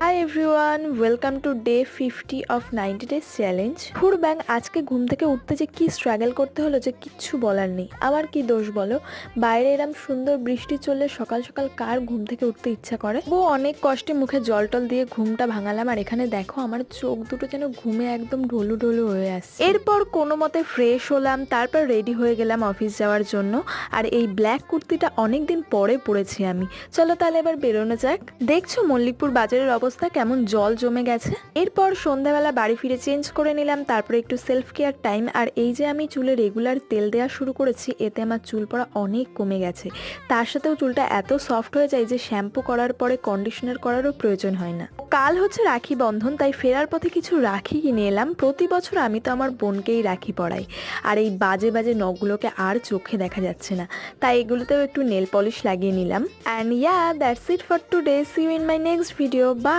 High everyone, welcome to day 50 of 90 days challenge. ফুর ব্যাং, আজকে ঘুম থেকে উঠতে যে কি স্ট্রাগল করতে হলো যে কিচ্ছু বলার নেই। আমার কি দোষ বলো? বাইরে এরম সুন্দর বৃষ্টি চললে সকাল সকাল কার ঘুম থেকে উঠতে ইচ্ছা করে? ও অনেক কষ্টে মুখে জল টল দিয়ে ঘুমটা ভাঙালাম, আর এখানে দেখো আমার চোখ দুটো যেন ঘুমে একদম ঢলু ঢলু হয়ে আসছে। এরপর কোনো মতে ফ্রেশ হলাম, তারপর রেডি হয়ে গেলাম অফিস যাওয়ার জন্য। আর এই ব্ল্যাক কুর্তিটা অনেকদিন পরে পরেছি আমি। চলো তাহলে এবার বেরোনো যাক। দেখছো মল্লিকপুর বাজারের অবস্থা কেমন জল জমে গেছে। এরপর সন্ধ্যাবেলা বাড়ি ফিরে চেঞ্জ করে নিলাম, তারপরে একটু সেলফ কেয়ার টাইম। আর এই যে আমি চুলে রেগুলার তেল দেওয়া শুরু করেছি, এতে আমার চুল পড়া অনেক কমে গেছে। তার সাথেও চুলটা এত সফট হয়ে যায় যে শ্যাম্পু করার পরে কন্ডিশনার করারও প্রয়োজন হয় না। কাল হচ্ছে রাখি বন্ধন, তাই ফেরার পথে কিছু রাখি কিনে এলাম। প্রতি বছর আমি তো আমার বোনকেই রাখি পরাই, আর এই বাজে বাজে নখগুলোকে আর চোখে দেখা যাচ্ছে না, তাই এগুলোতেও একটু নেল পলিশ লাগিয়ে নিলাম। And yeah, that's it for today. See you in my next video. By.